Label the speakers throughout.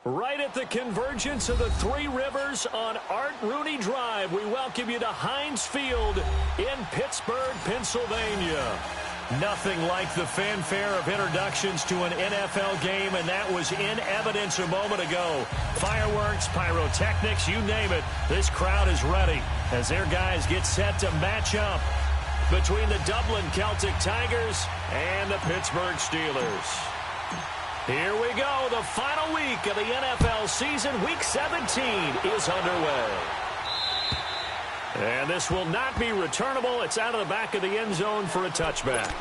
Speaker 1: Right at the convergence of the Three Rivers on Art Rooney Drive, we welcome you to Heinz Field in Pittsburgh, Pennsylvania. Nothing like the fanfare of introductions to an NFL game, and that was in evidence a moment ago. Fireworks, pyrotechnics, you name it, this crowd is ready as their guys get set to match up between the Dublin Celtic Tigers and the Pittsburgh Steelers. Here we go. The final week of the NFL season. Week 17 is underway. And this will not be returnable. It's out of the back of the end zone for a touchback.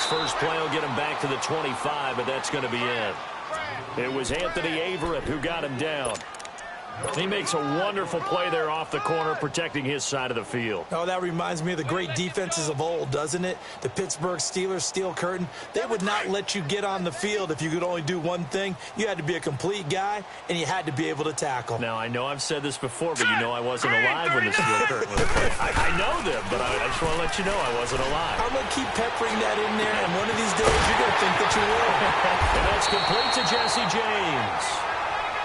Speaker 1: First play will get him back to the 25, but that's going to be it. It was Anthony Averett who got him down. He makes a wonderful play there off the corner, protecting his side of the field.
Speaker 2: Oh, that reminds me of the great defenses of old, doesn't it? The Pittsburgh Steelers, steel curtain. They would not let you get on the field if you could only do one thing. You had to be a complete guy, and you had to be able to tackle.
Speaker 1: Now, I know I've said this before, but you know I wasn't alive when the steel curtain was played. I know them, but I just want to let you know I wasn't alive.
Speaker 2: I'm going to keep peppering that in there, and one of these days you're going to think that you will.
Speaker 1: And that's complete to Jesse James.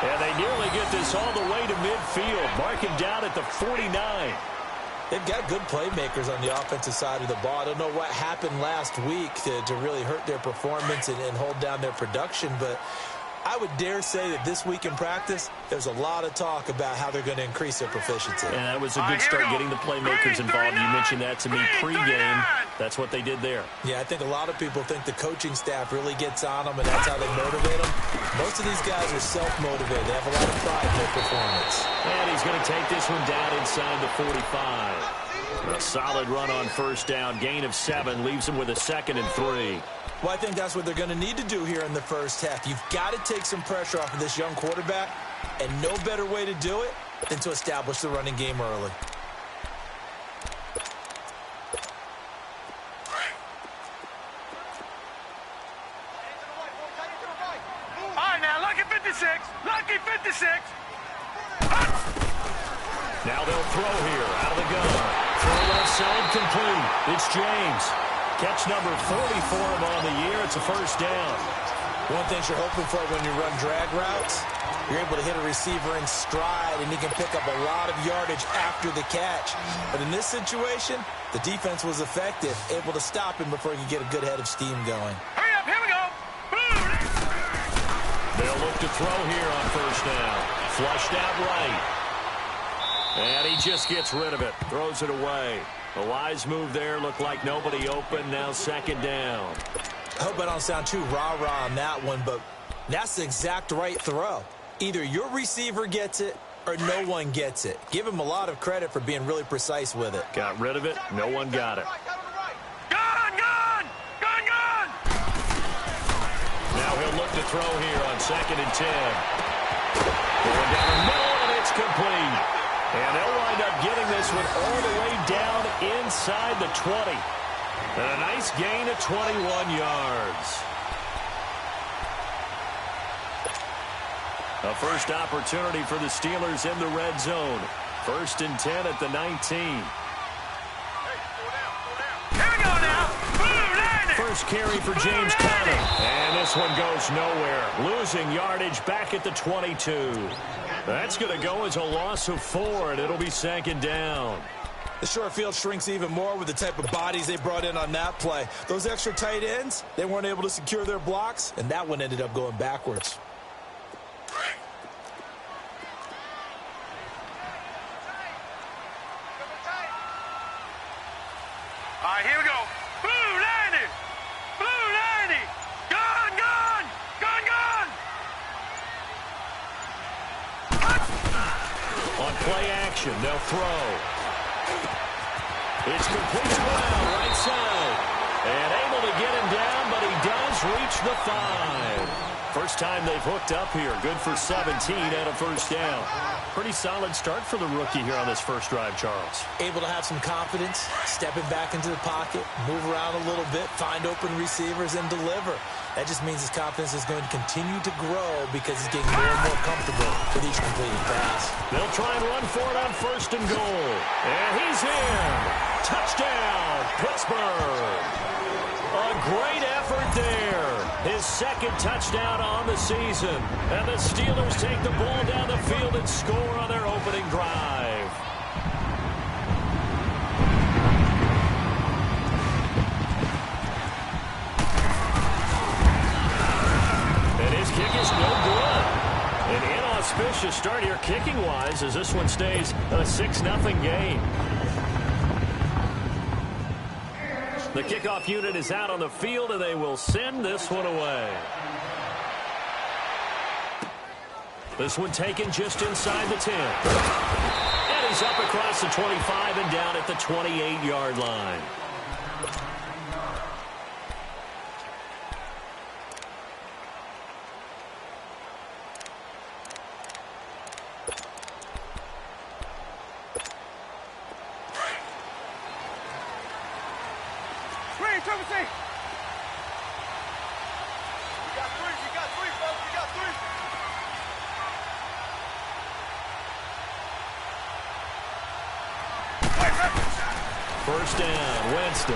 Speaker 1: And they nearly get this all the way to midfield. Mark him down at the 49.
Speaker 2: They've got good playmakers on the offensive side of the ball. I don't know what happened last week to really hurt their performance and hold down their production, but I would dare say that this week in practice, there's a lot of talk about how they're going to increase their proficiency.
Speaker 1: And that was a good start getting the playmakers involved. You mentioned that to me pregame. That's what they did there.
Speaker 2: Yeah, I think a lot of people think the coaching staff really gets on them, and that's how they motivate them. Most of these guys are self-motivated. They have a lot of pride in their performance.
Speaker 1: And he's going to take this one down inside the 45. A solid run on first down. Gain of 7 leaves him with a 2nd and 3.
Speaker 2: Well, I think that's what they're going to need to do here in the first half. You've got to take some pressure off of this young quarterback, and no better way to do it than to establish the running game early.
Speaker 3: All right, now, lucky 56. Lucky 56.
Speaker 1: Now they'll throw here out of the gun. Throw left side complete. It's James. Catch number 40 for him on the year. It's a first down.
Speaker 2: One thing you're hoping for when you run drag routes, you're able to hit a receiver in stride, and he can pick up a lot of yardage after the catch. But in this situation, the defense was effective, able to stop him before he could get a good head of steam going.
Speaker 3: Hurry up, here we go.
Speaker 1: They'll look to throw here on first down. Flushed out right. And he just gets rid of it. Throws it away. A wise move there. Looked like nobody open. Now 2nd down.
Speaker 2: I hope I don't sound too rah-rah on that one, but that's the exact right throw. Either your receiver gets it or no one gets it. Give him a lot of credit for being really precise with it.
Speaker 1: Got rid of it. No one got it.
Speaker 3: Gone, gone, gone, gone.
Speaker 1: Now he'll look to throw here on 2nd and 10. Going down the middle, and it's complete. And they'll wind up getting this one all the way down inside the 20. And a nice gain of 21 yards. A first opportunity for the Steelers in the red zone. 1st and 10 at the 19.
Speaker 3: Here we go now.
Speaker 1: First carry for James Conner. And this one goes nowhere. Losing yardage back at the 22. That's going to go as a loss of 4, and it'll be 2nd down.
Speaker 2: The short field shrinks even more with the type of bodies they brought in on that play. Those extra tight ends, they weren't able to secure their blocks, and that one ended up going backwards.
Speaker 3: All right, here we go. Blue 90. Blue 90. Gone, gone, gone, gone.
Speaker 1: On play action, they'll throw. It's complete to Brown, right side. And able to get him down, but he does reach the 5. First time they've hooked up here. Good for 17 and a first down. Pretty solid start for the rookie here on this first drive, Charles.
Speaker 2: Able to have some confidence, stepping back into the pocket, move around a little bit, find open receivers, and deliver. That just means his confidence is going to continue to grow because he's getting more and more comfortable with each completed pass.
Speaker 1: They'll try and run for it on first and goal. And he's in. Touchdown, Pittsburgh. A great effort there. His second touchdown on the season. And the Steelers take the ball down the field and score on their opening drive. And his kick is no good. An inauspicious start here kicking-wise as this one stays a 6-0 game. The kickoff unit is out on the field, and they will send this one away. This one taken just inside the 10. And he's up across the 25 and down at the 28-yard line. First down, Winston.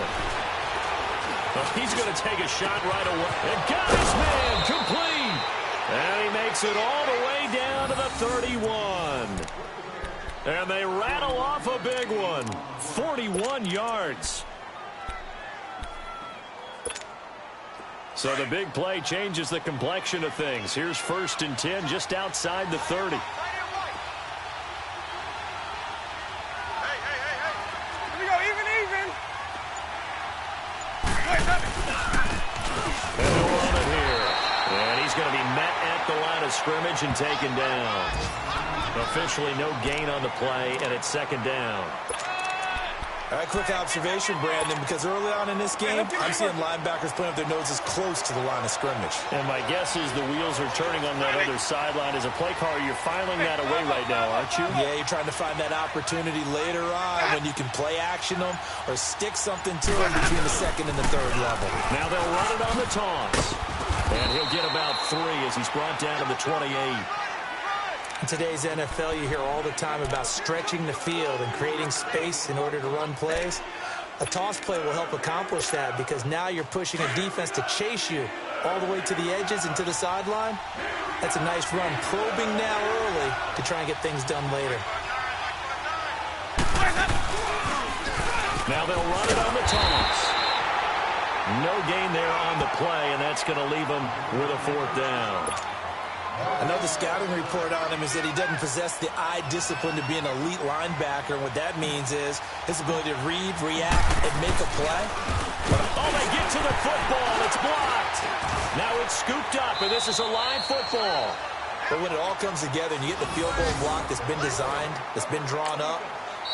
Speaker 1: Well, he's going to take a shot right away. And got his man complete. And he makes it all the way down to the 31. And they rattle off a big one. 41 yards. So the big play changes the complexion of things. Here's first and 10 just outside the 30. Scrimmage and taken down. Officially no gain on the play, and it's second down.
Speaker 2: All right, quick observation, Brandon, because early on in this game, I'm seeing linebackers putting up their noses close to the line of scrimmage.
Speaker 1: And my guess is the wheels are turning on that other sideline. As a play caller, you're filing that away right now, aren't you?
Speaker 2: Yeah, you're trying to find that opportunity later on when you can play action them or stick something to them between the second and the third level.
Speaker 1: Now they'll run it on the toss. And he'll get about 3 as he's brought down to the 28.
Speaker 2: In today's NFL, you hear all the time about stretching the field and creating space in order to run plays. A toss play will help accomplish that because now you're pushing a defense to chase you all the way to the edges and to the sideline. That's a nice run, probing now early to try and get things done later.
Speaker 1: Now they'll run it on the toss. No gain there on the play, and that's going to leave him with a fourth down.
Speaker 2: Another scouting report on him is that he doesn't possess the eye discipline to be an elite linebacker. And what that means is his ability to read, react, and make a play.
Speaker 1: Oh, they get to the football. It's blocked. Now it's scooped up, and this is a live football.
Speaker 2: But when it all comes together and you get the field goal block that's been designed, that's been drawn up,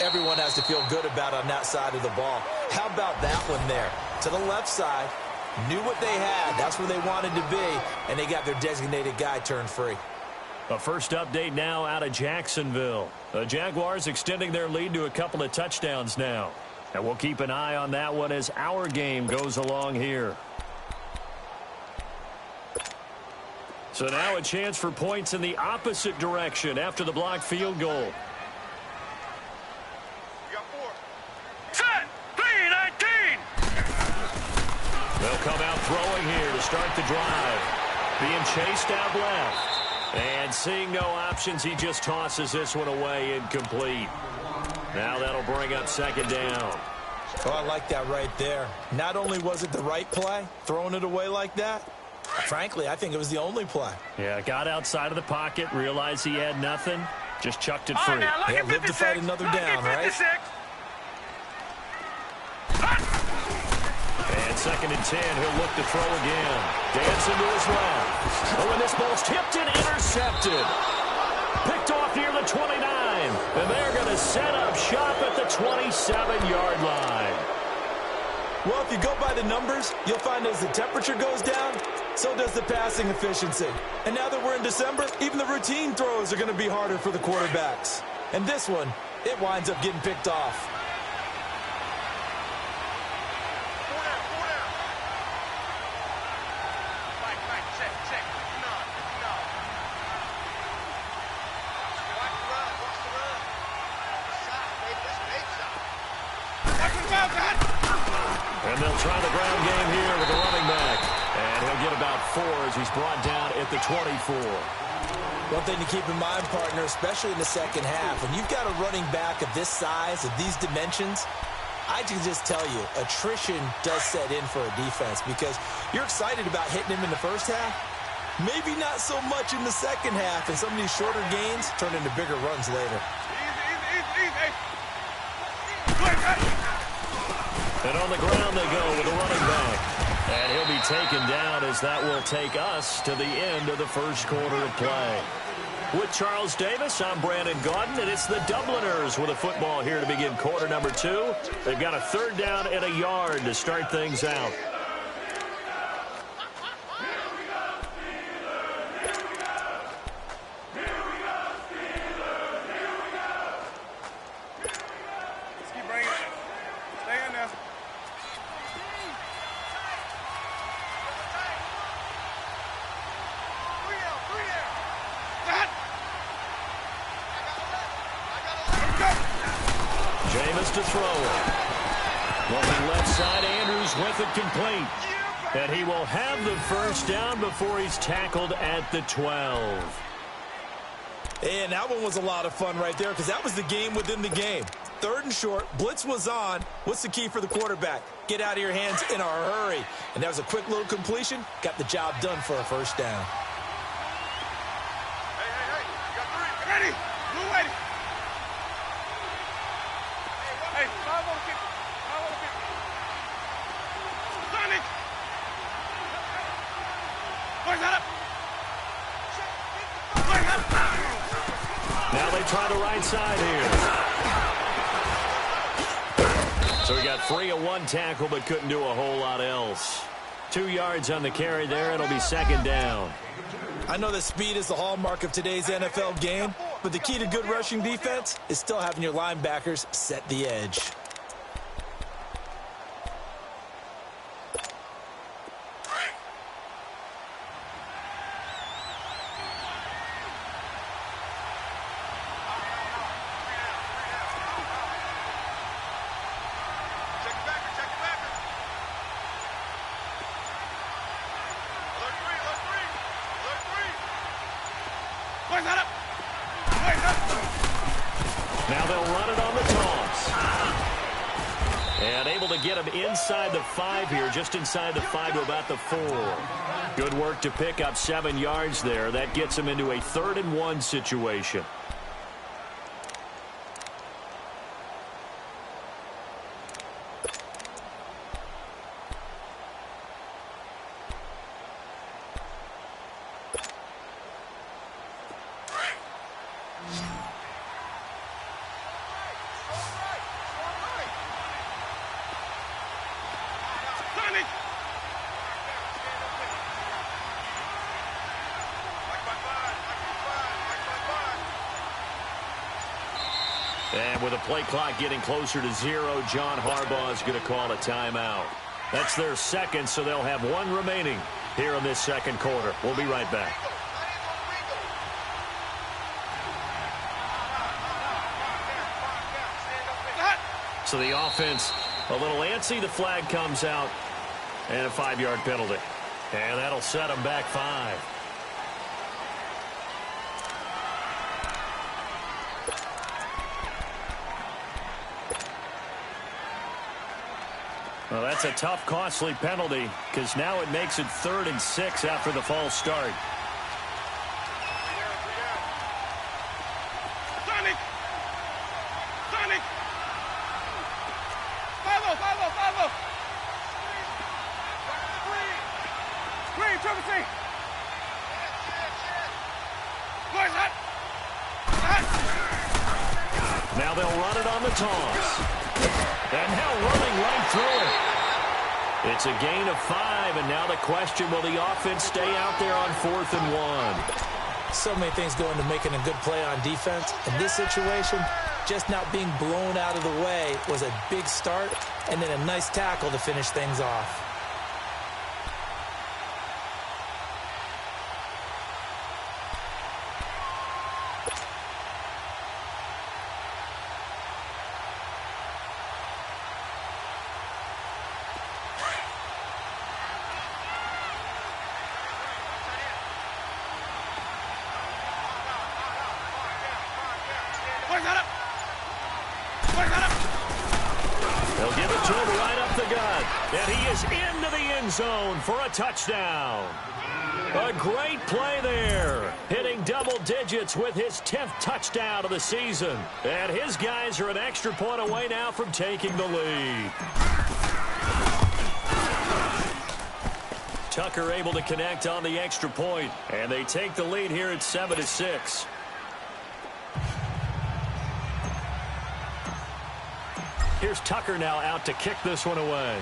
Speaker 2: everyone has to feel good about on that side of the ball. How about that one there? To the left side, knew what they had. That's where they wanted to be, and they got their designated guy turned free.
Speaker 1: A first update now out of Jacksonville. The Jaguars extending their lead to a couple of touchdowns now. And we'll keep an eye on that one as our game goes along here. So now a chance for points in the opposite direction after the blocked field goal. They'll come out throwing here to start the drive. Being chased out left. And seeing no options, he just tosses this one away incomplete. Now that'll bring up second down.
Speaker 2: Oh, I like that right there. Not only was it the right play, throwing it away like that, frankly, I think it was the only play.
Speaker 1: Yeah, got outside of the pocket, realized he had nothing, just chucked it free.
Speaker 2: Yeah, lived to fight another down, right?
Speaker 1: And second and 10, he'll look to throw again. Dancing to his left. Oh, and this ball's tipped and intercepted. Picked off near the 29. And they're going to set up shop at the 27-yard line.
Speaker 2: Well, if you go by the numbers, you'll find as the temperature goes down, So does the passing efficiency. And now that we're in December, even the routine throws are going to be harder for the quarterbacks. And this one, it winds up getting picked off.
Speaker 1: And they'll try the ground game here with the running back. And he'll get about 4 as he's brought down at the 24.
Speaker 2: One thing to keep in mind, partner, especially in the second half, when you've got a running back of this size, of these dimensions, I can just tell you, attrition does set in for a defense because you're excited about hitting him in the first half. Maybe not so much in the second half, and some of these shorter gains turn into bigger runs later.
Speaker 1: And on the ground they go with the running back. And he'll be taken down as that will take us to the end of the first quarter of play. With Charles Davis, I'm Brandon Gaudin, and it's the Dubliners with a football here to begin quarter number 2. They've got a 3rd down and a yard to start things out. To throw it. Looking left side, Andrews with it complete. And he will have the first down before he's tackled at the 12.
Speaker 2: And that one was a lot of fun right there because that was the game within the game. 3rd and short, blitz was on. What's the key for the quarterback? Get out of your hands in a hurry. And that was a quick little completion. Got the job done for a first down.
Speaker 3: Hey, you got 3. Ready? Move ready. Hey, 5 on the kick. 5 on the kick. Sonic! Boys, head up! Boys, head up!
Speaker 1: Now they try the right side here. So he got 3 of 1 tackle, but couldn't do a whole lot else. 2 yards on the carry there. It'll be 2nd down.
Speaker 2: I know that speed is the hallmark of today's NFL game, but the key to good rushing defense is still having your linebackers set the edge.
Speaker 1: Now they'll run it on the toss. And able to get him inside the 5 here, just inside the 5 to about the 4. Good work to pick up 7 yards there. That gets him into a 3rd and 1 situation. And with the play clock getting closer to 0, John Harbaugh is going to call a timeout. That's their 2nd, so they'll have 1 remaining here in this 2nd quarter. We'll be right back. So the offense a little antsy. The flag comes out and a 5-yard penalty. And that'll set them back 5. Well, that's a tough, costly penalty because now it makes it 3rd and 6 after the false start.
Speaker 3: Sonic! Sonic! Follow! Green, triple C! Boys, hot!
Speaker 1: Now they'll run it on the toss. And now running right through it. It's a gain of 5, and now the question, will the offense stay out there on 4th and 1?
Speaker 2: So many things go into making a good play on defense. In this situation, just not being blown out of the way was a big start, and then a nice tackle to finish things off.
Speaker 1: They'll give it to him right up the gut. And he is into the end zone for a touchdown. A great play there. Hitting double digits with his 10th touchdown of the season. And his guys are an extra point away now from taking the lead. Tucker able to connect on the extra point. And they take the lead here at 7-6. Here's Tucker now out to kick this one away.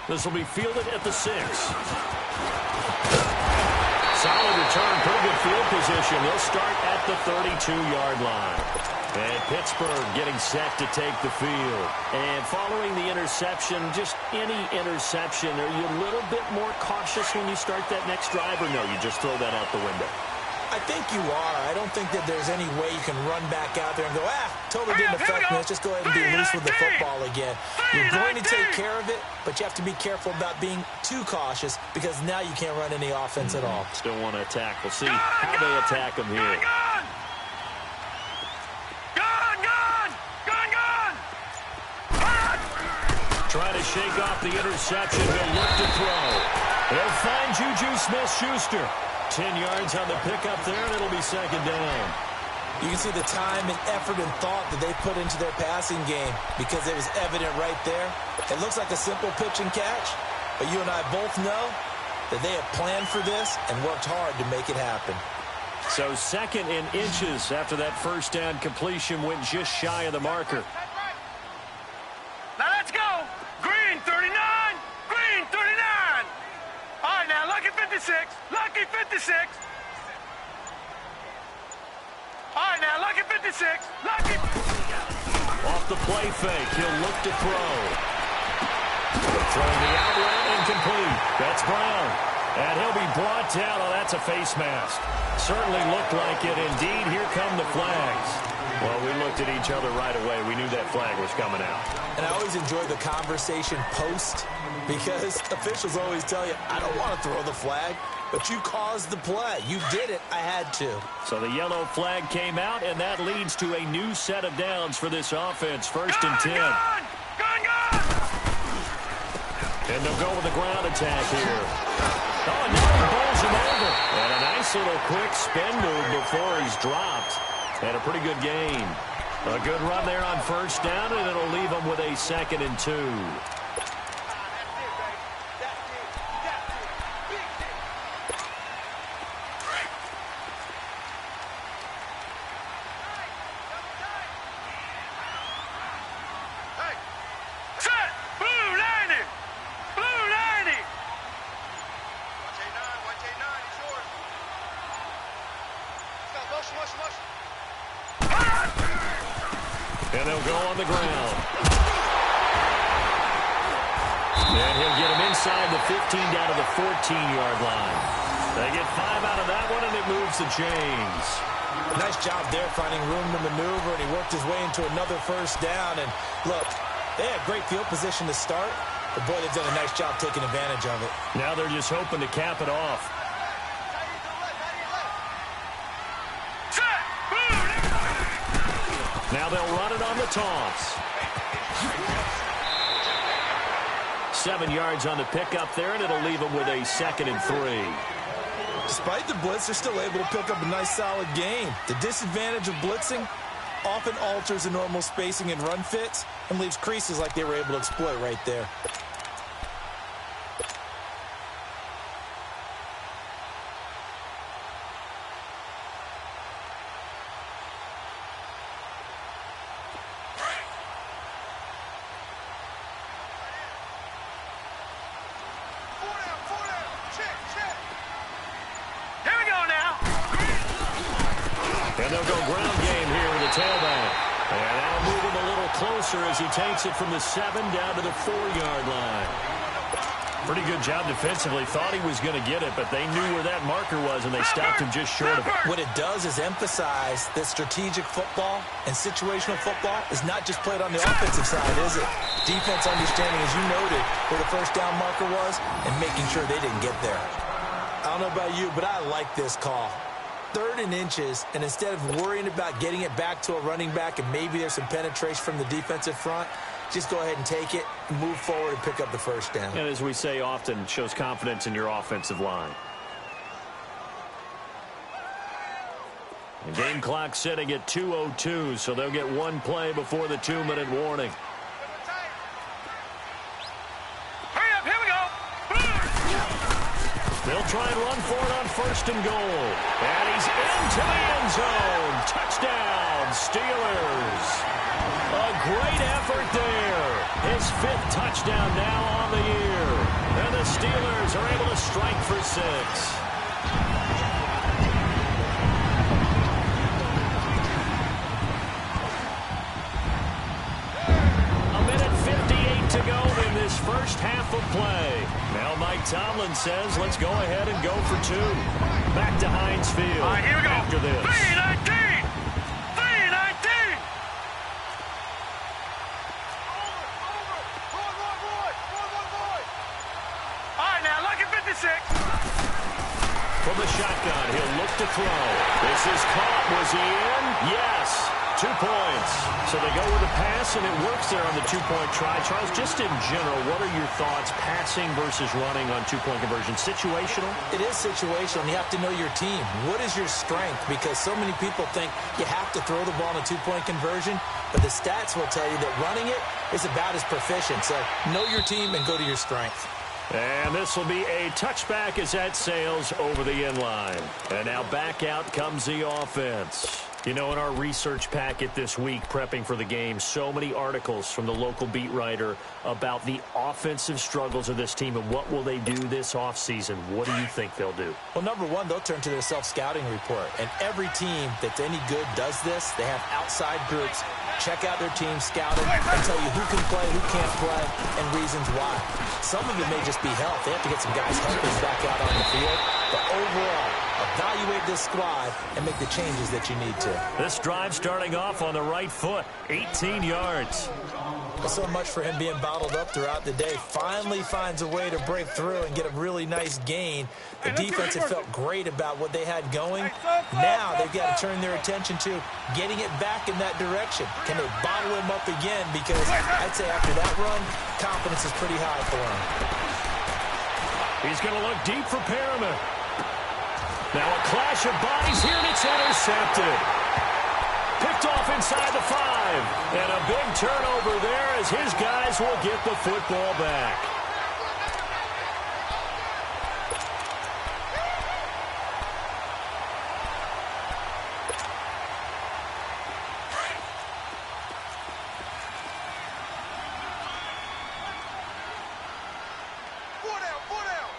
Speaker 1: This will be fielded at the 6. Solid return, pretty good field position. They'll start at the 32-yard line. And Pittsburgh getting set to take the field. And following the interception, just any interception, are you a little bit more cautious when you start that next drive, or no, you just throw that out the window?
Speaker 2: I think you are. I don't think that there's any way you can run back out there and go, totally didn't affect me. Let's just go ahead and be loose with the football again. You're going to take care of it, but you have to be careful about being too cautious because now you can't run any offense at all.
Speaker 1: Still want to attack. We'll see how they attack them here. Trying to shake off the interception. He'll look to throw. He'll find Juju Smith-Schuster. 10 yards on the pickup there, and it'll be second down.
Speaker 2: You can see the time and effort and thought that they put into their passing game because it was evident right there. It looks like a simple pitch and catch, but you and I both know that they have planned for this and worked hard to make it happen.
Speaker 1: So 2nd and inches after that first down completion went just shy of the marker.
Speaker 3: Now let's go. Green 39. Green 39. All right, now Lucky 56. Lucky 56. All right, now Lucky 56. Lucky.
Speaker 1: Off the play fake, he'll look to throw. Throwing the out route incomplete. That's Brown. And he'll be brought down. Oh, that's a face mask. Certainly looked like it. Indeed, here come the flags. Well, we looked at each other right away. We knew that flag was coming out.
Speaker 2: And I always enjoy the conversation post because officials always tell you, I don't want to throw the flag, but you caused the play. You did it. I had to.
Speaker 1: So the yellow flag came out, and that leads to a new set of downs for this offense. 1st and 10. And they'll go with the ground attack here. Oh, now he bowls him over. And a nice little quick spin move before he's dropped. And a pretty good gain. A good run there on 1st down, and it'll leave them with a 2nd and 2. And they'll go on the ground. And he'll get him inside the 15 down to the 14-yard line. They get 5 out of that one, and it moves the chains.
Speaker 2: Nice job there finding room to maneuver, and he worked his way into another 1st down. And look, they had great field position to start, but boy, they've done a nice job taking advantage of it.
Speaker 1: Now they're just hoping to cap it off. Now they'll run it on the toss. 7 yards on the pickup there, and it'll leave them with a 2nd and 3.
Speaker 2: Despite the blitz, they're still able to pick up a nice, solid gain. The disadvantage of blitzing often alters the normal spacing and run fits and leaves creases like they were able to exploit right there.
Speaker 1: they'll go ground game here with the tailback. And now move him a little closer as he takes it from the 7 down to the 4-yard line. Pretty good job defensively. Thought he was going to get it, but they knew where that marker was, and they stopped him just short of it.
Speaker 2: What it does is emphasize that strategic football and situational football is not just played on the offensive side, is it? Defense understanding, as you noted, where the first down marker was and making sure they didn't get there. I don't know about you, but I like this call. 3rd and inches, and instead of worrying about getting it back to a running back and maybe there's some penetration from the defensive front, just go ahead and take it, move forward, and pick up the first down.
Speaker 1: And as we say often, it shows confidence in your offensive line. The game clock sitting at 2:02, so they'll get one play before the 2-minute warning.
Speaker 3: Hurry up, here we go.
Speaker 1: They'll try and run for it on 1st and goal. And he's into the end zone. Touchdown, Steelers. A great effort there. His 5th touchdown now on the year. And the Steelers are able to strike for 6. A minute 58 to go in this first half of play. Now Mike Tomlin says, let's go ahead and go for 2. Back to Heinz Field.
Speaker 3: All right, here we go.
Speaker 1: After this.
Speaker 3: 3-19. 3-19. All right, now, lucky 56.
Speaker 1: From the shotgun, he'll look to throw. This is caught. Was he in? Yes. 2 points. So they go with a pass, and it works there on the 2-point try. Charles, just in general, what are your thoughts passing versus running on 2-point conversion? Situational?
Speaker 2: It is situational, and you have to know your team. What is your strength? Because so many people think you have to throw the ball in a 2-point conversion, but the stats will tell you that running it is about as proficient. So know your team and go to your strength.
Speaker 1: And this will be a touchback as that sails over the end line. And now back out comes the offense. You know, in our research packet this week, prepping for the game, so many articles from the local beat writer about the offensive struggles of this team and what will they do this offseason. What do you think they'll do?
Speaker 2: Well, number one, they'll turn to their self-scouting report. And every team that's any good does this. They have outside groups. Check out their team, scout them, and tell you who can play, who can't play, and reasons why. Some of it may just be health. They have to get some guys healthy back out on the field. But overall, evaluate this squad and make the changes that you need to.
Speaker 1: This drive starting off on the right foot, 18 yards.
Speaker 2: So much for him being bottled up throughout the day. Finally finds a way to break through and get a really nice gain. The defense had felt great about what they had going. Now they've got to turn their attention to getting it back in that direction. Can they bottle him up again? Because I'd say after that run, confidence is pretty high for him.
Speaker 1: He's going to look deep for Perriman. Now a clash of bodies here, and it's intercepted. Picked off inside the 5. And a big turnover there as his guys will get the football back.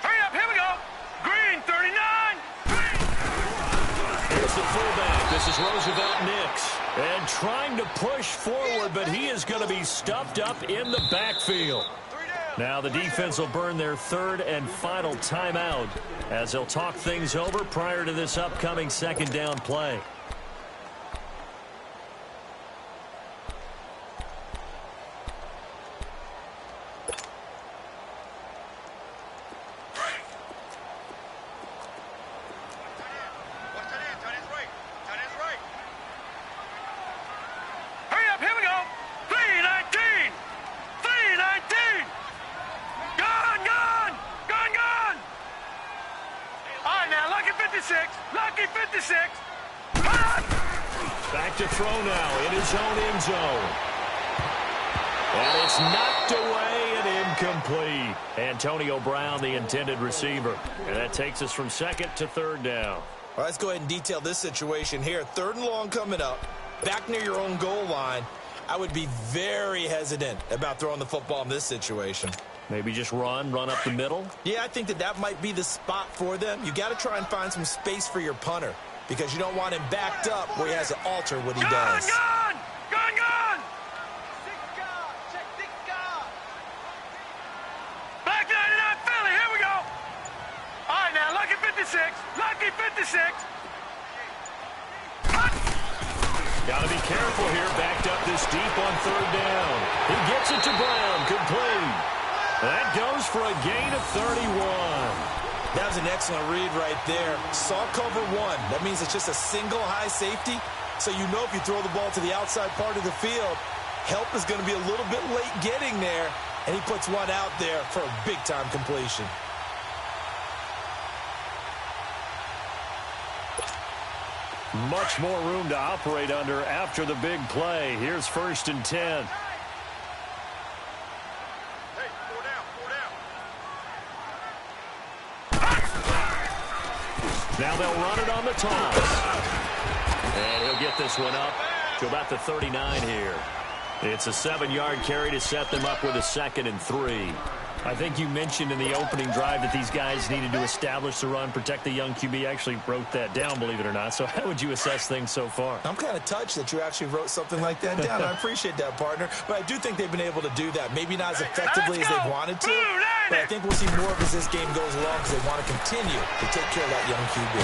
Speaker 3: Hurry up, here we go. Green, 39.
Speaker 1: Here's the fullback. This is Roosevelt Nix. And trying to push forward, but he is going to be stuffed up in the backfield. Now the defense will burn their 3rd and final timeout as they'll talk things over prior to this upcoming 2nd down play.
Speaker 3: Hurry up, here we go. 3-19. 3-19. Gone, gone. Gone, gone. All right, now, lucky 56. Lucky 56.
Speaker 1: Back to throw now in his own end zone. And it's knocked away and incomplete. Antonio Brown, the intended receiver. And that takes us from 2nd to 3rd down.
Speaker 2: All right, let's go ahead and detail this situation here. 3rd and long coming up. Back near your own goal line. I would be very hesitant about throwing the football in this situation.
Speaker 1: Maybe just run up the middle?
Speaker 2: Yeah, I think that might be the spot for them. You got to try and find some space for your punter. because you don't want him backed up where he has to alter what he does.
Speaker 3: Gun! Gun! Gun! Back 99 Philly, here we go. All right, now, lucky 56. Lucky 56.
Speaker 1: Got to be careful here, backed up this deep on third down. He gets it to Brown, complete. That goes for a gain of 31.
Speaker 2: That was an excellent read right there. Saw cover one. That means it's just a single high safety. So you know if you throw the ball to the outside part of the field, help is going to be a little bit late getting there. And he puts one out there for a big-time completion.
Speaker 1: Much more room to operate under after the big play. Here's 1st and 10. Now they'll run it on the toss. And he'll get this one up to about the 39 here. It's a 7-yard carry to set them up with a 2nd and 3. I think you mentioned in the opening drive that these guys needed to establish the run, protect the young QB. Actually wrote that down, believe it or not. So how would you assess things so far?
Speaker 2: I'm kind of touched that you actually wrote something like that down. I appreciate that, partner. But I do think they've been able to do that. Maybe not as effectively as they wanted to, but I think we'll see more of as this game goes along because they want to continue to take care of that young QB.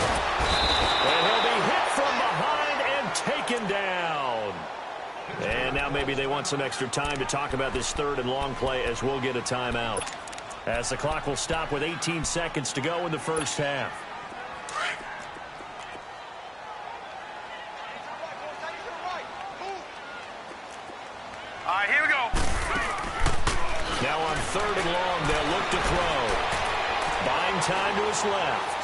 Speaker 1: And he'll be hit from behind and taken down. And now maybe they want some extra time to talk about this 3rd and long play as we'll get a timeout. As the clock will stop with 18 seconds to go in the first half.
Speaker 3: All right, here we go.
Speaker 1: Now on 3rd and long, they'll look to throw. Buying time to his left.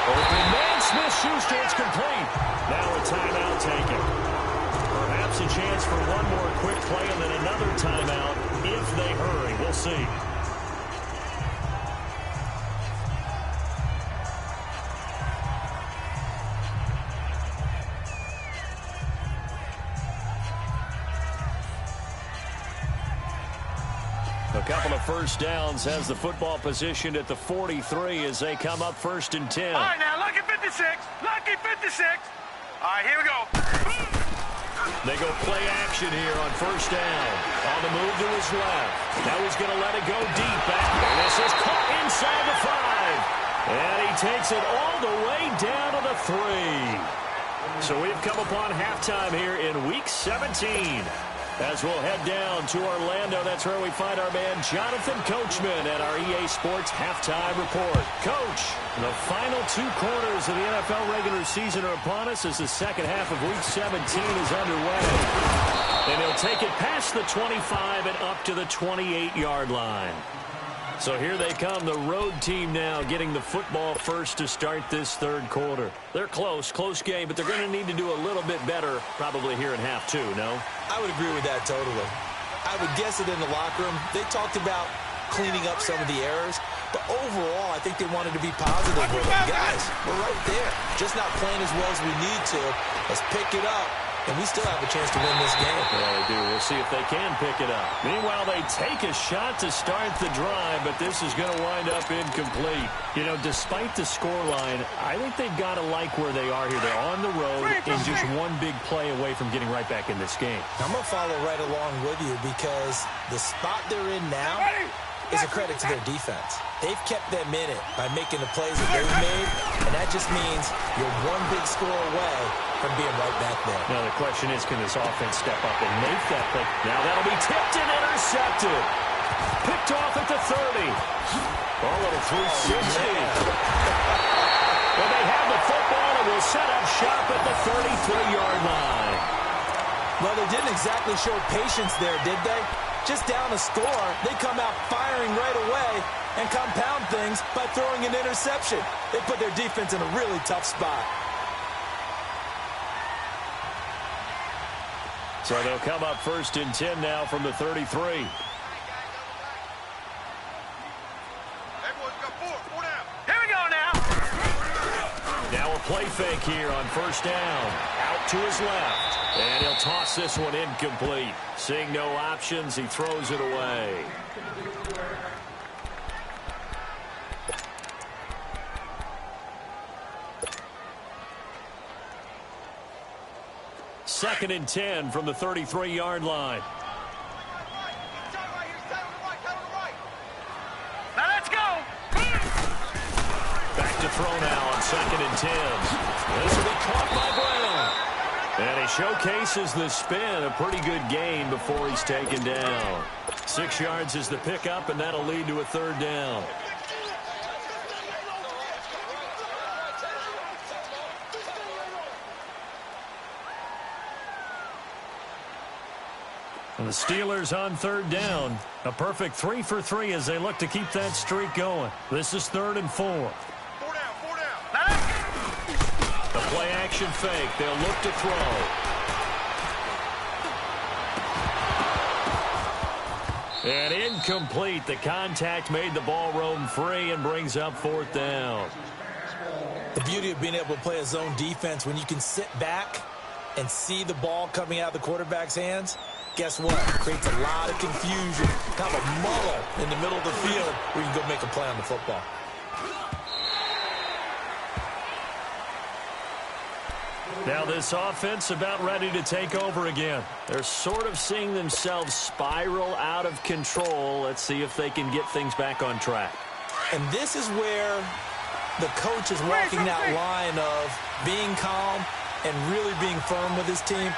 Speaker 1: Open man, Smith-Schuster, it's complete. Now a timeout taken. Perhaps a chance for one more quick play and then another timeout if they hurry. We'll see. A couple of first downs, has the football positioned at the 43 as they come up 1st and 10.
Speaker 3: All right, now, lucky 56. Lucky 56. All right, here we go.
Speaker 1: They go play action here on 1st down. On the move to his left. Now he's going to let it go deep back. And this is caught inside the 5. And he takes it all the way down to the 3. So we've come upon halftime here in Week 17. As we'll head down to Orlando, that's where we find our man Jonathan Coachman at our EA Sports Halftime Report. Coach, the final 2 quarters of the NFL regular season are upon us as the second half of Week 17 is underway. And he'll take it past the 25 and up to the 28-yard line. So here they come, the road team now getting the football first to start this 3rd quarter. They're close game, but they're going to need to do a little bit better probably here in half 2, no?
Speaker 2: I would agree with that totally. I would guess that in the locker room, they talked about cleaning up some of the errors, but overall, I think they wanted to be positive with them. Guys, we're right there. Just not playing as well as we need to. Let's pick it up. And we still have a chance to win this game.
Speaker 1: Yeah, they do. We'll see if they can pick it up. Meanwhile, they take a shot to start the drive, but this is going to wind up incomplete. You know, despite the scoreline, I think they've got to like where they are here. They're on the road and just one big play away from getting right back in this game.
Speaker 2: I'm going to follow right along with you because the spot they're in now is a credit to their defense. They've kept them in it by making the plays that they've made, and that just means you're one big score away from being right back there.
Speaker 1: Now the question is, can this offense step up and make that play? Now that'll be tipped and intercepted. Picked off at the 30. A little 360. Well, they have the football and will set up shop at the 33-yard line.
Speaker 2: Well, they didn't exactly show patience there, did they? Just down a score, they come out firing right away and compound things by throwing an interception. They put their defense in a really tough spot.
Speaker 1: So they'll come up 1st and 10 now from the 33. Now a play fake here on 1st down. Out to his left. And he'll toss this one incomplete. Seeing no options, he throws it away. 2nd and 10 from the 33-yard line.
Speaker 3: Now let's go.
Speaker 1: Back to throw now on 2nd and 10. This will be caught by Brown. And he showcases the spin, a pretty good gain before he's taken down. 6 yards is the pickup, and that'll lead to a 3rd down. And the Steelers on 3rd down. A perfect 3 for 3 as they look to keep that streak going. This is 3rd and 4.
Speaker 3: 4 down, 4 down.
Speaker 1: The play action fake. They'll look to throw. And incomplete. The contact made the ball roam free and brings up 4th down.
Speaker 2: The beauty of being able to play a zone defense when you can sit back and see the ball coming out of the quarterback's hands, guess what? Creates a lot of confusion, kind of a muddle in the middle of the field where you can go make a play on the football.
Speaker 1: Now this offense about ready to take over again. They're sort of seeing themselves spiral out of control. Let's see if they can get things back on track.
Speaker 2: And this is where the coach is walking that line of being calm and really being firm with his team.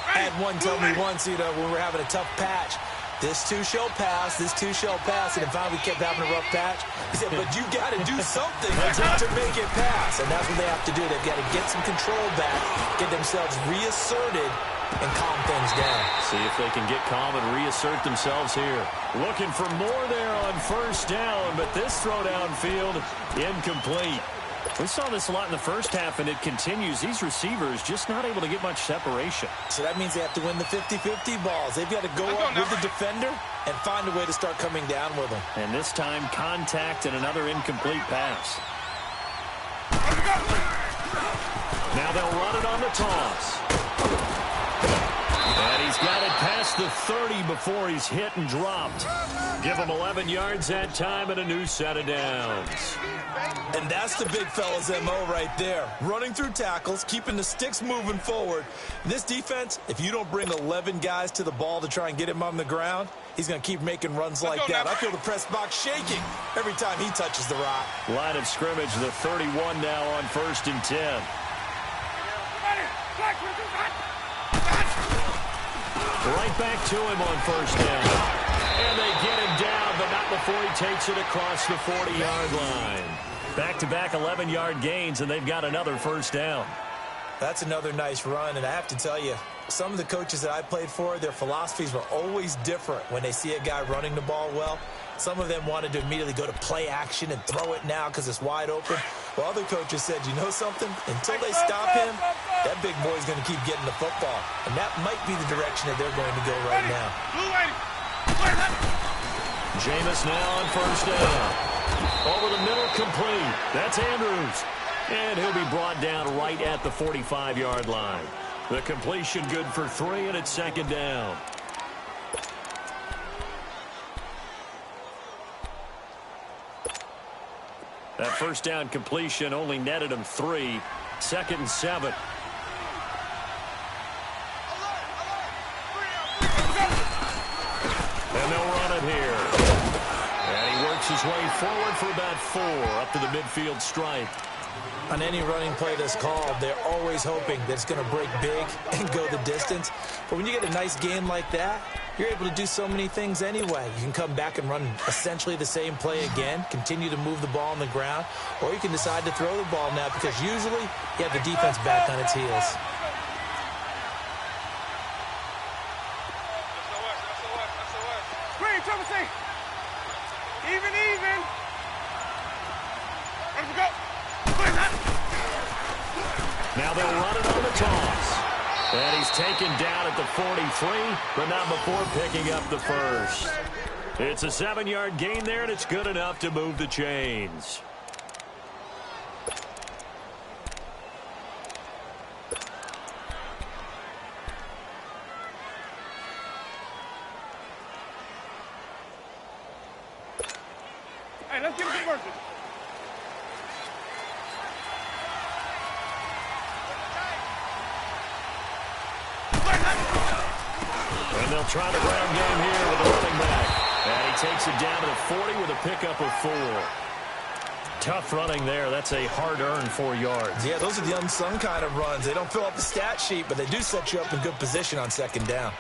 Speaker 2: I had one tell me once, when we were having a tough patch, this too shall pass, this too shall pass, and finally we kept having a rough patch. He said, but you got to do something to make it pass, and that's what they have to do. They've got to get some control back, get themselves reasserted, and calm things down.
Speaker 1: See if they can get calm and reassert themselves here. Looking for more there on 1st down, but this throw downfield, incomplete. We saw this a lot in the first half, and it continues. These receivers just not able to get much separation.
Speaker 2: So that means they have to win the 50-50 balls. They've got to go up with the defender and find a way to start coming down with them.
Speaker 1: And this time, contact and another incomplete pass. Now they'll run it on the toss. And he's got it past the 30 before he's hit and dropped. Give him 11 yards that time and a new set of downs.
Speaker 2: And that's the big fella's MO right there. Running through tackles, keeping the sticks moving forward. This defense, if you don't bring 11 guys to the ball to try and get him on the ground, he's going to keep making runs like that. I feel the press box shaking every time he touches the rock.
Speaker 1: Line of scrimmage, the 31 now on 1st and 10. Right back to him on 1st down. And they get him down, but not before he takes it across the 40-yard line. Back-to-back 11-yard gains, and they've got another 1st down.
Speaker 2: That's another nice run, and I have to tell you, some of the coaches that I played for, their philosophies were always different when they see a guy running the ball well. Some of them wanted to immediately go to play action and throw it now because it's wide open. While other coaches said, you know something? Until they stop him, that big boy's going to keep getting the football. And that might be the direction that they're going to go right now.
Speaker 1: Jameis now on 1st down. Over the middle, complete. That's Andrews. And he'll be brought down right at the 45-yard line. The completion good for 3, and it's 2nd down. That 1st down completion only netted him 3. 2nd and 7. And they'll run it here. And he works his way forward for about 4 up to the midfield stripe.
Speaker 2: On any running play that's called, they're always hoping that it's going to break big and go the distance. But when you get a nice game like that, you're able to do so many things anyway. You can come back and run essentially the same play again, continue to move the ball on the ground, or you can decide to throw the ball now because usually you have the defense back on its heels.
Speaker 3: Even. Let's go.
Speaker 1: Now they'll run it on the toss. And he's taken down at the 43, but not before picking up the 1st. It's a 7-yard gain there, and it's good enough to move the chains.
Speaker 3: Hey, let's get a conversion.
Speaker 1: And they'll try the ground game here with a running back. And he takes it down to the 40 with a pickup of 4. Tough running there. That's a hard-earned 4 yards.
Speaker 2: Yeah, those are the unsung kind of runs. They don't fill up the stat sheet, but they do set you up in good position on second down.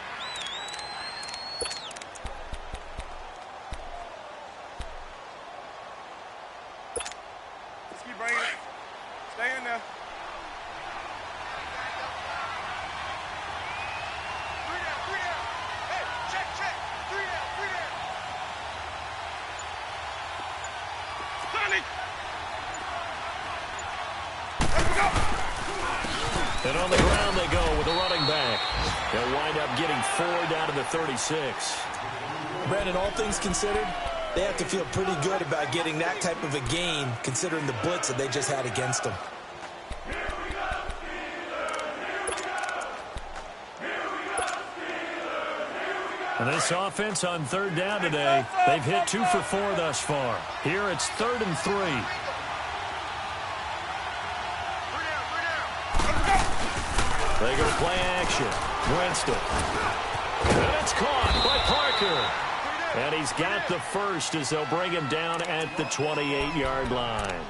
Speaker 3: Just keep bringing it. Stay in there. 3 down, 3 down. Hey, check. 3 down, 3 down. Sonny!
Speaker 1: And on the ground they go with a running back. They'll wind up getting 4 down to the 36.
Speaker 2: Brandon, all things considered, they have to feel pretty good about getting that type of a gain, considering the blitz that they just had against them.
Speaker 1: And this offense on 3rd down today, they've hit 2 for 4 thus far. Here it's 3rd and 3. They go play action. Winston. And it's caught by Parker. And he's got the first as they'll bring him down at the 28-yard line.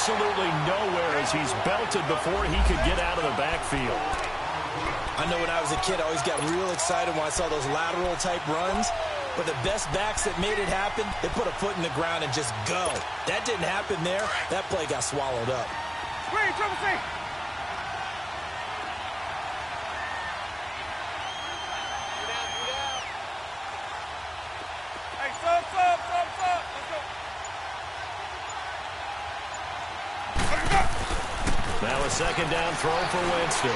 Speaker 1: Absolutely nowhere as he's belted before he could get out of the backfield.
Speaker 2: I know when I was a kid, I always got real excited when I saw those lateral type runs. But the best backs that made it happen, they put a foot in the ground and just go. That didn't happen there. That play got swallowed up.
Speaker 3: Screen, triple C. Hey, sub.
Speaker 1: Now a 2nd down throw for Winston.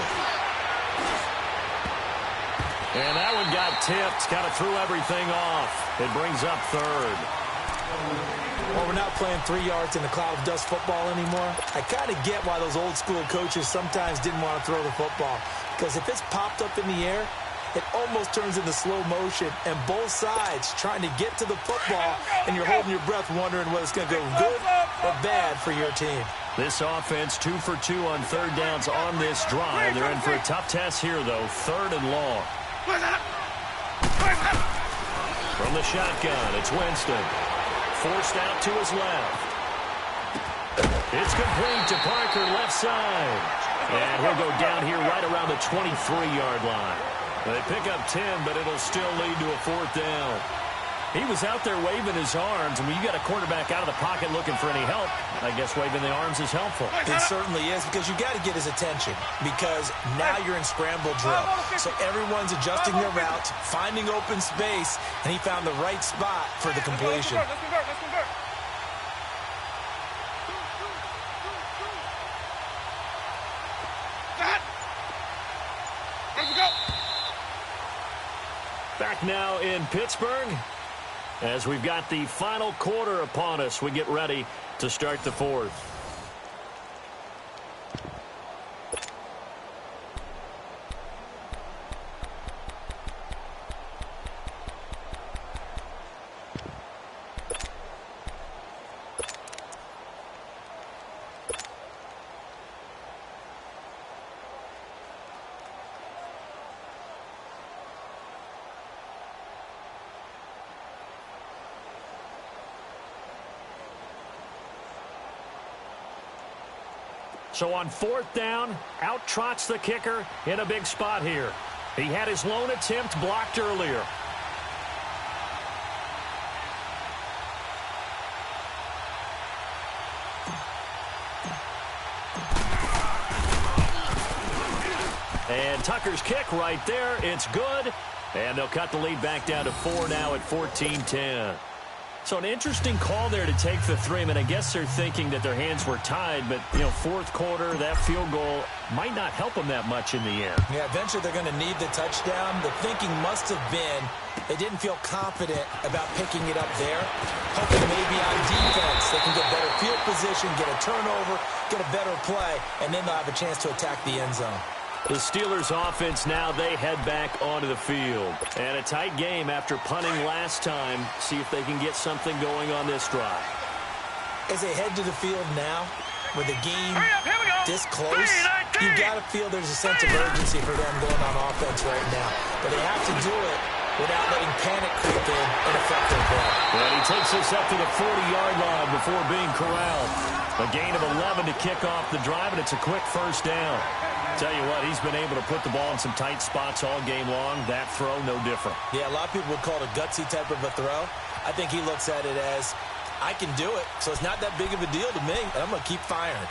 Speaker 1: And that one got tipped. Kind of threw everything off. It brings up 3rd.
Speaker 2: Well, we're not playing 3 yards in the cloud of dust football anymore. I kind of get why those old school coaches sometimes didn't want to throw the football. Because if it's popped up in the air, it almost turns into slow motion. And both sides trying to get to the football, and you're holding your breath wondering whether it's going to go good or bad for your team.
Speaker 1: This offense 2 for 2 on 3rd downs on this drive. They're in for a tough test here, though. 3rd and long. From the shotgun, it's Winston. Forced out to his left. It's complete to Parker, left side. And he'll go down here right around the 23-yard line. They pick up 10, but it'll still lead to a 4th down. He was out there waving his arms, and when you got a quarterback out of the pocket looking for any help, I guess waving the arms is helpful.
Speaker 2: It certainly is, because you got to get his attention, because now you're in scramble drill. So everyone's adjusting their routes, finding open space, and he found the right spot for the completion.
Speaker 3: Let's convert.
Speaker 1: Back now in Pittsburgh. As we've got the final quarter upon us, we get ready to start the 4th. So on 4th down, out trots the kicker in a big spot here. He had his lone attempt blocked earlier. And Tucker's kick right there. It's good. And they'll cut the lead back down to 4 now at 14-10. So an interesting call there to take the 3. I mean, I guess they're thinking that their hands were tied, but, you know, fourth quarter, that field goal might not help them that much in the end.
Speaker 2: Yeah, eventually they're going to need the touchdown. The thinking must have been they didn't feel confident about picking it up there, hoping maybe on defense they can get better field position, get a turnover, get a better play, and then they'll have a chance to attack the end zone.
Speaker 1: The Steelers offense now, they head back onto the field. And a tight game after punting last time. See if they can get something going on this drive.
Speaker 2: As they head to the field now, with the game this close, you've got to feel there's a sense of urgency for them going on offense right now. But they have to do it without letting panic creep in and affect their play.
Speaker 1: And he takes us up to the 40-yard line before being corralled. A gain of 11 to kick off the drive, and it's a quick first down. Tell you what, he's been able to put the ball in some tight spots all game long. That throw, no different.
Speaker 2: Yeah, a lot of people would call it a gutsy type of a throw. I think he looks at it as, I can do it, so it's not that big of a deal to me, and I'm going to keep firing.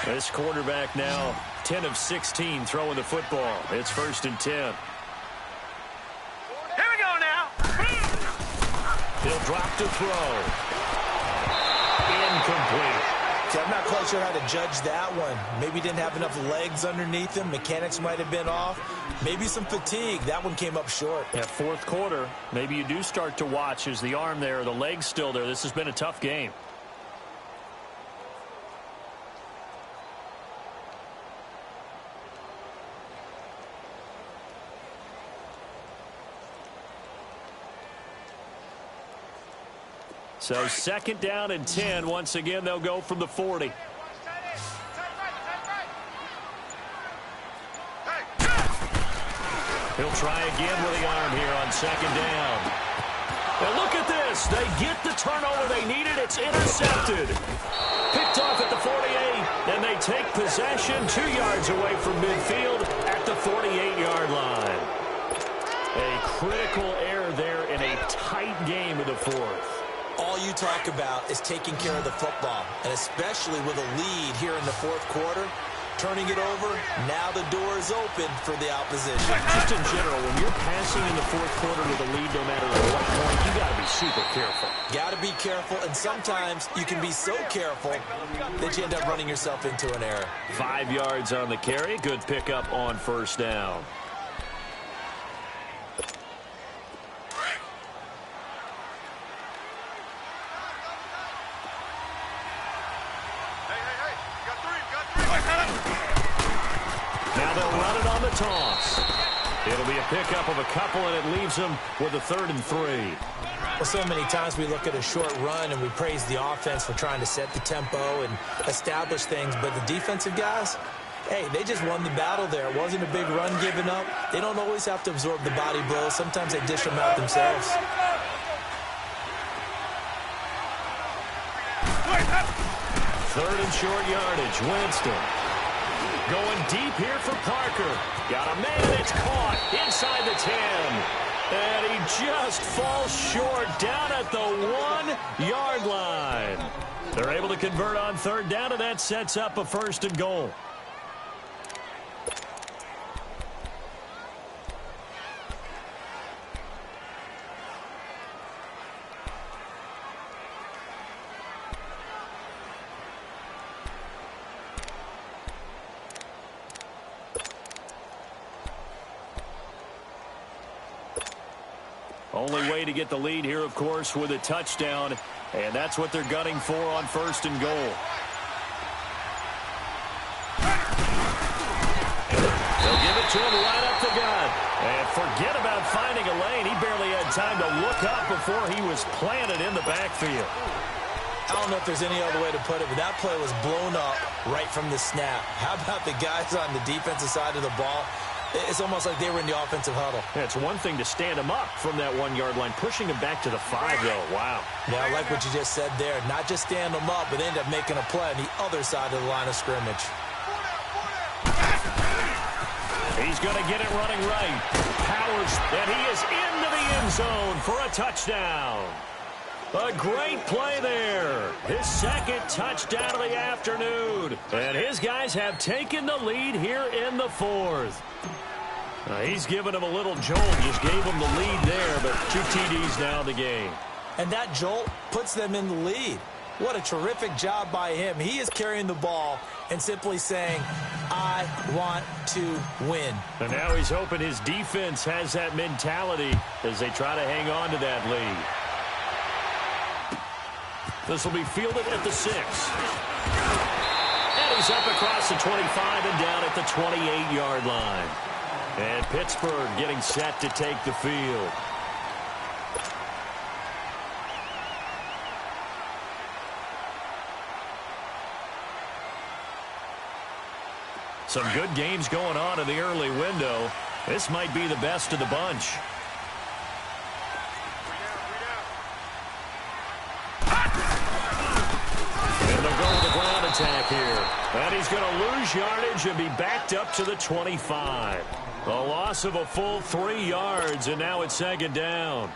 Speaker 1: This quarterback now 10 of 16 throwing the football. It's 1st and 10.
Speaker 3: Here we go now.
Speaker 1: He'll drop to throw. Incomplete.
Speaker 2: See, I'm not quite sure how to judge that one. Maybe he didn't have enough legs underneath him. Mechanics might have been off. Maybe some fatigue. That one came up short.
Speaker 1: Yeah, fourth quarter, maybe you do start to watch as the arm there, the leg's still there. This has been a tough game. So 2nd down and 10. Once again, they'll go from the 40. He'll try again with the arm here on 2nd down. Now look at this. They get the turnover they needed. It's intercepted. Picked off at the 48, and they take possession 2 yards away from midfield at the 48-yard line. A critical error there in a tight game in the fourth.
Speaker 2: All you talk about is taking care of the football, and especially with a lead here in the fourth quarter, turning it over, now the door is open for the opposition.
Speaker 1: Just in general, when you're passing in the fourth quarter with a lead, no matter at what point, you got to be super careful.
Speaker 2: Got to be careful, and sometimes you can be so careful that you end up running yourself into an error.
Speaker 1: 5 yards on the carry. Good pickup on 1st down. Now they'll run it on the toss. It'll be a pickup of a couple, and it leaves them with a 3rd and 3.
Speaker 2: Well, so many times we look at a short run and we praise the offense for trying to set the tempo and establish things, but the defensive guys, hey, they just won the battle there. It wasn't a big run given up. They don't always have to absorb the body blows. Sometimes they dish them out themselves.
Speaker 1: 3rd and short yardage. Winston going deep here for Parker. Got a man. It's caught inside the 10. And he just falls short down at the 1-yard line. They're able to convert on 3rd down, and that sets up a 1st and goal. Only way to get the lead here, of course, with a touchdown, and that's what they're gunning for on 1st and goal. They'll give it to him right up the gut. And forget about finding a lane. He barely had time to look up before he was planted in the backfield.
Speaker 2: I don't know if there's any other way to put it, but that play was blown up right from the snap. How about the guys on the defensive side of the ball? It's almost like they were in the offensive huddle.
Speaker 1: Yeah, it's one thing to stand him up from that 1-yard line. Pushing him back to the 5, though. Wow.
Speaker 2: Yeah, I like what you just said there. Not just stand them up, but end up making a play on the other side of the line of scrimmage.
Speaker 1: He's going to get it running right. Powers, and he is into the end zone for a touchdown. A great play there. His 2nd touchdown of the afternoon. And his guys have taken the lead here in the 4th. He's given him a little jolt, just gave him the lead there, but 2 TDs now in the game.
Speaker 2: And that jolt puts them in the lead. What a terrific job by him. He is carrying the ball and simply saying, I want to win.
Speaker 1: And now he's hoping his defense has that mentality as they try to hang on to that lead. This will be fielded at the 6. And he's up across the 25 and down at the 28-yard line. And Pittsburgh getting set to take the field. Some good games going on in the early window. This might be the best of the bunch. And they'll go with the ground attack here. And he's going to lose yardage and be backed up to the 25. A loss of a full 3 yards, and now it's 2nd down.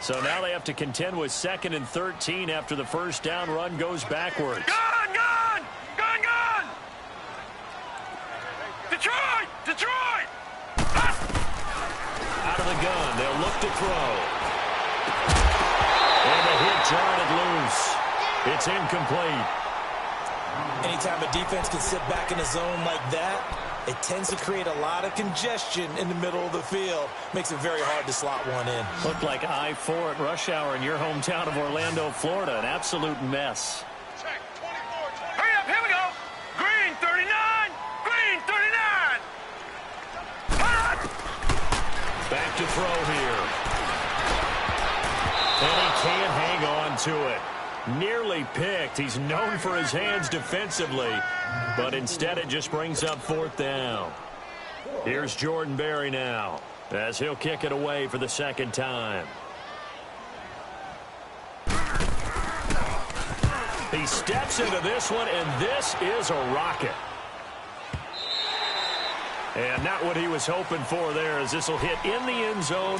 Speaker 1: So now they have to contend with 2nd and 13 after the first down run goes backwards.
Speaker 3: Gone, gone! Gone, gone! Detroit! Detroit!
Speaker 1: Out of the gun, they'll look to throw. And the hit jarred loose. It's incomplete.
Speaker 2: Anytime a defense can sit back in a zone like that, it tends to create a lot of congestion in the middle of the field. Makes it very hard to slot one in.
Speaker 1: Looked like I-4 at rush hour in your hometown of Orlando, Florida. An absolute mess.
Speaker 3: Check, 24, 20. Hurry up, here we go! Green, 39! Green, 39!
Speaker 1: Back to throw here. And he can't hang on to it. Nearly picked. He's known for his hands defensively, but instead it just brings up 4th down. Here's Jordan Berry now as he'll kick it away for the 2nd time. He steps into this one, and this is a rocket. And not what he was hoping for there, as this will hit in the end zone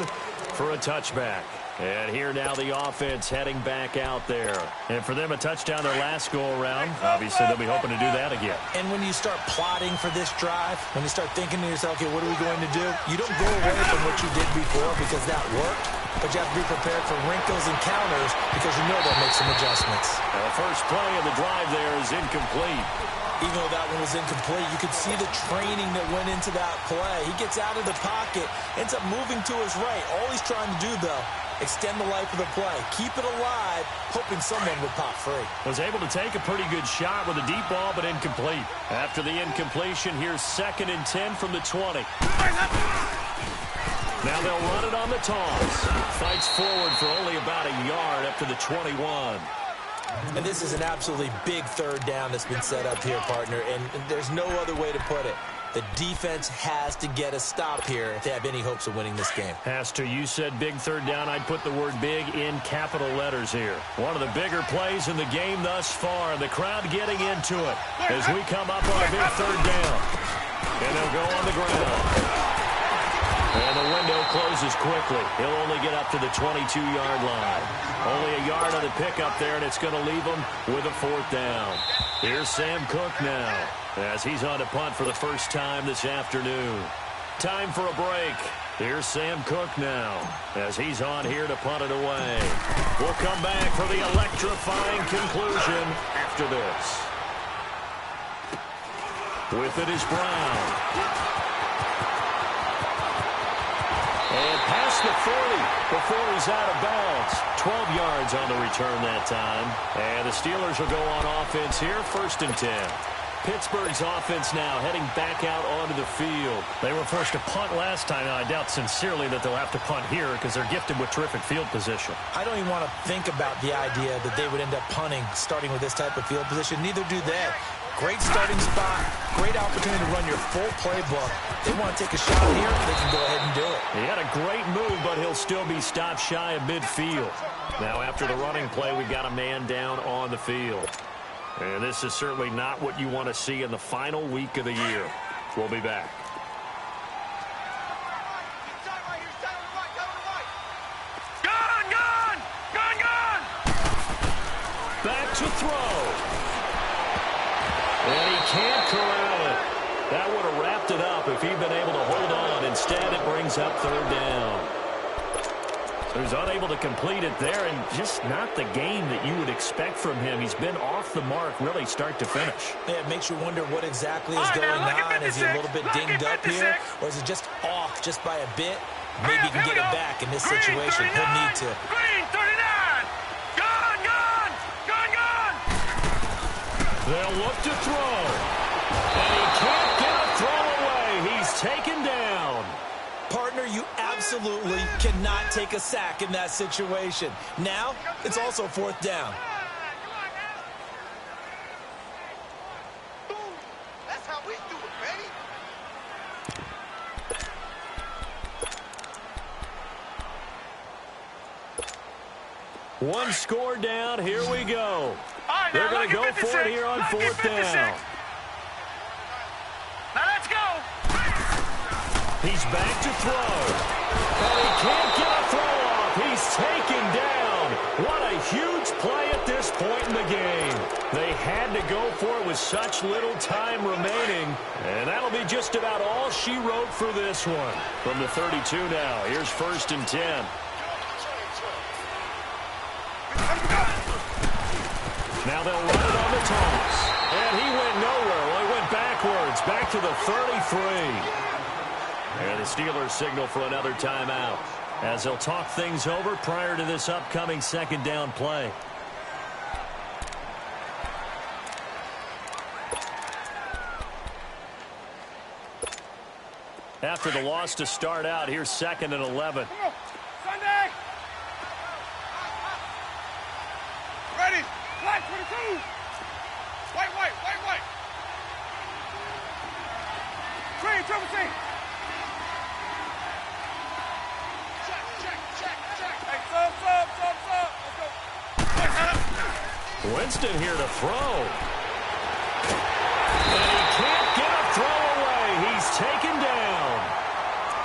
Speaker 1: for a touchback. And here now the offense heading back out there. And for them, a touchdown their last go-around. Obviously, they'll be hoping to do that again.
Speaker 2: And when you start plotting for this drive, when you start thinking to yourself, okay, what are we going to do? You don't go away from what you did before because that worked, but you have to be prepared for wrinkles and counters because you know they'll make some adjustments.
Speaker 1: And the first play of the drive there is incomplete.
Speaker 2: Even though that one was incomplete, you could see the training that went into that play. He gets out of the pocket, ends up moving to his right. All he's trying to do, though, extend the life of the play. Keep it alive, hoping someone would pop free.
Speaker 1: Was able to take a pretty good shot with a deep ball, but incomplete. After the incompletion, here's 2nd and 10 from the 20. Now they'll run it on the toss. Fights forward for only about a yard up to the 21.
Speaker 2: And this is an absolutely big 3rd down that's been set up here, partner, and there's no other way to put it. The defense has to get a stop here if they have any hopes of winning this game.
Speaker 1: Has to. You said big 3rd down. I'd put the word big in capital letters here. One of the bigger plays in the game thus far. The crowd getting into it as we come up on a big 3rd down. And they'll go on the ground. And the window closes quickly. He'll only get up to the 22-yard line. Only a yard on the pickup there, and it's going to leave him with a 4th down. Here's Sam Cook now as he's on to punt for the first time this afternoon. Time for a break. Here's Sam Cook now as he's on here to punt it away. We'll come back for the electrifying conclusion after this. With it is Brown. And past the 40 before he's out of bounds. 12 yards on the return that time. And the Steelers will go on offense here, 1st and 10. Pittsburgh's offense now heading back out onto the field. They were forced to punt last time, and I doubt sincerely that they'll have to punt here because they're gifted with terrific field position.
Speaker 2: I don't even want to think about the idea that they would end up punting starting with this type of field position. Neither do they. Great starting spot, great opportunity to run your full playbook. They want to take a shot here, they can go ahead and do it.
Speaker 1: He had a great move, but he'll still be stopped shy of midfield. Now after the running play, we've got a man down on the field. And this is certainly not what you want to see in the final week of the year. We'll be back.
Speaker 3: Gone, gone! Gone, gone!
Speaker 1: Back to throw. And he can't corral it. lifted up if he'd been able to hold on. Instead, it brings up third down. So he's unable to complete it there, and just not the game that you would expect from him. He's been off the mark really start to finish.
Speaker 2: Yeah, it makes you wonder what exactly is going on. Is he a little bit dinged up here, or is it just off just by a bit? Maybe he can get it back in this situation. He'll need to.
Speaker 3: Green 39. Gone, gone, gone, gone.
Speaker 1: They'll look to throw. And he can't get a throw away. He's taken down.
Speaker 2: Partner, you absolutely cannot take a sack in that situation. Now, it's also fourth down.
Speaker 3: Boom. That's how we do it, baby.
Speaker 1: One score down. Here we go.
Speaker 3: Right,
Speaker 1: they're going to go for it here on fourth down.
Speaker 3: Now let's go.
Speaker 1: He's back to throw. And he can't get a throw off. He's taken down. What a huge play at this point in the game. They had to go for it with such little time remaining. And that'll be just about all she wrote for this one. From the 32 now, here's first and 10. Now they'll run it on the toss. And he went nowhere. Well, he went backwards, back to the 33. And the Steelers signal for another timeout as they'll talk things over prior to this upcoming second down play. After the loss to start out, here's second and 11.
Speaker 3: Sunday. Ready. Black 22. White, white, white, white. Green, triple T. Check, check, check, check. Hey, sub. Let's go.
Speaker 1: Winston here to throw. And he can't get a throw away. He's taken down.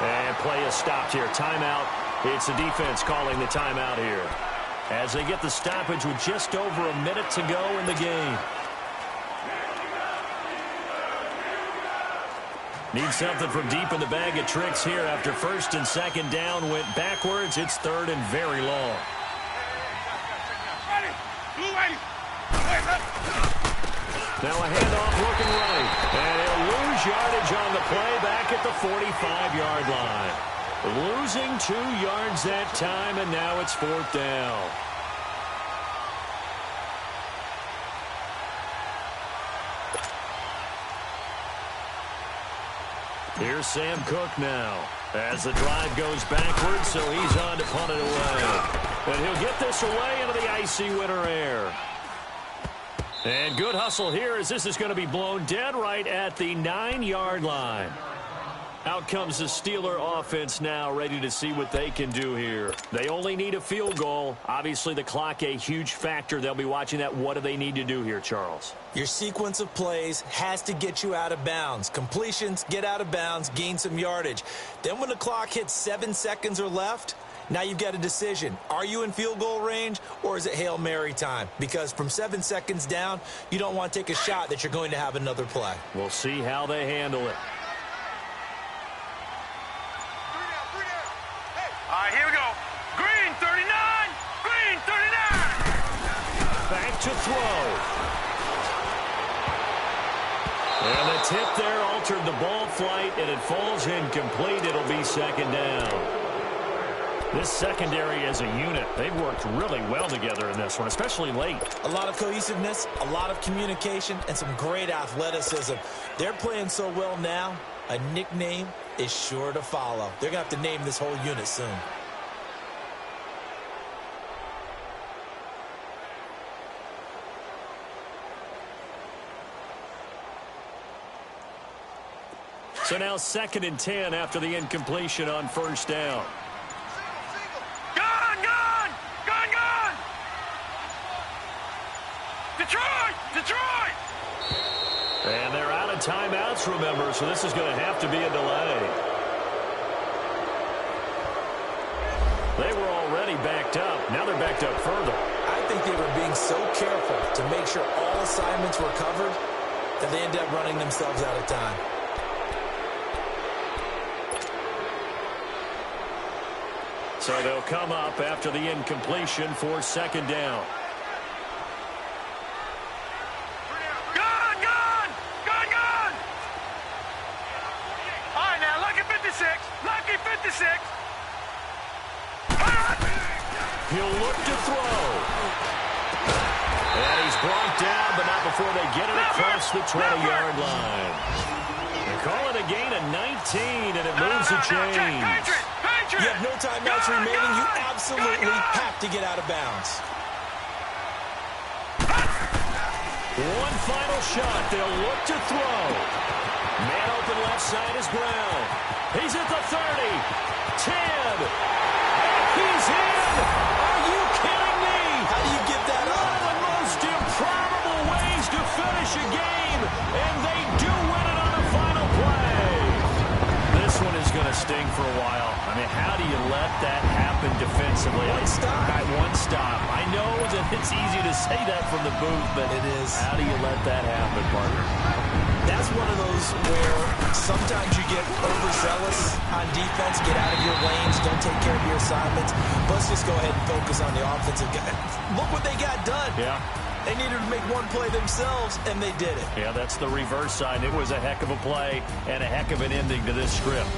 Speaker 1: And play is stopped here. Timeout. It's the defense calling the timeout here, as they get the stoppage with just over a minute to go in the game. Need something from deep in the bag of tricks here after first and second down went backwards. It's third and very long.
Speaker 3: Ready. Blue 80.
Speaker 1: Now a handoff looking right. And he'll lose yardage on the play back at the 45-yard line. Losing 2 yards that time, and now it's fourth down. Here's Sam Cook now as the drive goes backwards, so he's on to punt it away. And he'll get this away into the icy winter air. And good hustle here as this is going to be blown dead right at the 9-yard line. Out comes the Steeler offense now, ready to see what they can do here. They only need a field goal. Obviously, the clock a huge factor. They'll be watching that. What do they need to do here, Charles?
Speaker 2: Your sequence of plays has to get you out of bounds. Completions, get out of bounds, gain some yardage. Then when the clock hits 7 seconds or left, now you've got a decision. Are you in field goal range, or is it Hail Mary time? Because from 7 seconds down, you don't want to take a shot that you're going to have another play.
Speaker 1: We'll see how they handle it.
Speaker 3: All right, here we go. Green 39. Green 39.
Speaker 1: Back to throw. And the tip there altered the ball flight, and it falls incomplete. It'll be second down. This secondary as a unit, they've worked really well together in this one, especially late.
Speaker 2: A lot of cohesiveness, a lot of communication, and some great athleticism. They're playing so well now, a nickname is sure to follow. They're going to have to name this whole unit soon.
Speaker 1: So now second and 10 after the incompletion on first down.
Speaker 3: Gone, gone, gone, gone. Detroit, Detroit.
Speaker 1: And they're out of timeouts, remember, so this is going to have to be a delay. They were already backed up. Now they're backed up further.
Speaker 2: I think they were being so careful to make sure all assignments were covered that they ended up running themselves out of time.
Speaker 1: So they'll come up after the incompletion for second down.
Speaker 3: Gone, gone, gone, gone. All right, now, lucky 56, lucky 56.
Speaker 1: He'll look to throw. And he's brought down, but not before they get it across the 20-yard line. They call it a gain of 19, and it moves the chains.
Speaker 2: You have no timeouts remaining. You absolutely have to get out of bounds.
Speaker 1: One final shot. They'll look to throw. Man open left side is Brown. He's at the 30. 10. And he's in. Are you kidding me?
Speaker 2: How do you give that up?
Speaker 1: One of the most improbable ways to finish a game, and they do win it on the final play. This one is going to sting for a while. I mean, how do you let that happen defensively?
Speaker 2: One stop.
Speaker 1: One stop. I know that it's easy to say that from the booth, but
Speaker 2: it is.
Speaker 1: How do you let that happen, partner?
Speaker 2: That's one of those where sometimes you get overzealous on defense, get out of your lanes, don't take care of your assignments. Let's just go ahead and focus on the offensive guy. Look what they got done.
Speaker 1: Yeah.
Speaker 2: They needed to make one play themselves, and they did it.
Speaker 1: Yeah, that's the reverse side. It was a heck of a play and a heck of an ending to this script.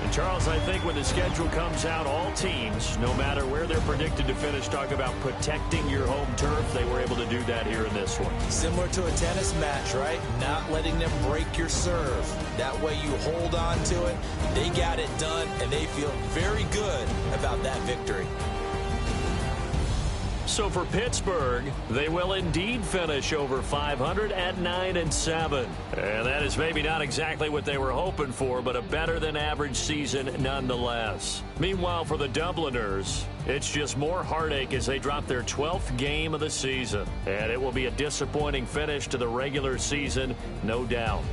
Speaker 1: And Charles, I think when the schedule comes out, all teams, no matter where they're predicted to finish, talk about protecting your home turf. They were able to do that here in this one.
Speaker 2: Similar to a tennis match, right? Not letting them break your serve. That way you hold on to it. They got it done, and they feel very good about that victory.
Speaker 1: So for Pittsburgh, they will indeed finish over 500 at 9-7. And that is maybe not exactly what they were hoping for, but a better-than-average season nonetheless. Meanwhile, for the Dubliners, it's just more heartache as they drop their 12th game of the season. And it will be a disappointing finish to the regular season, no doubt.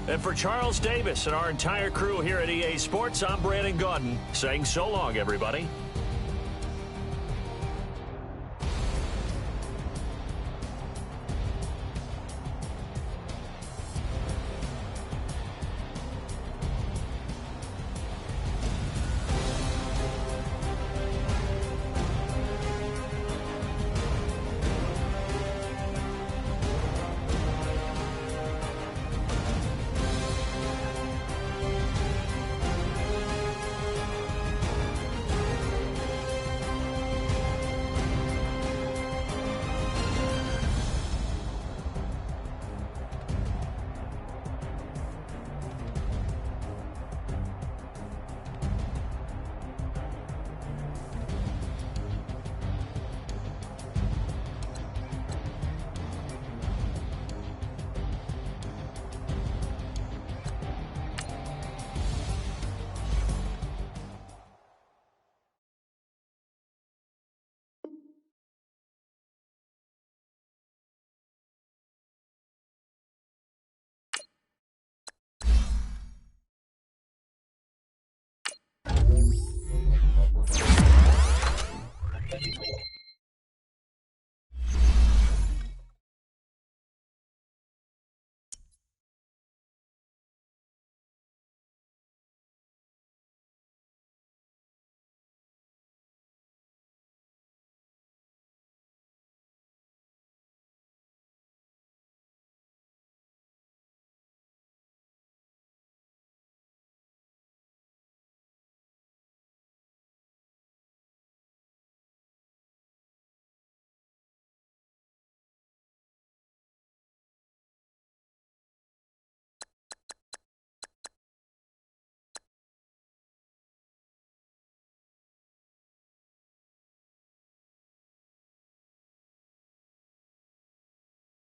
Speaker 1: And for Charles Davis and our entire crew here at EA Sports, I'm Brandon Gaudin saying so long, everybody.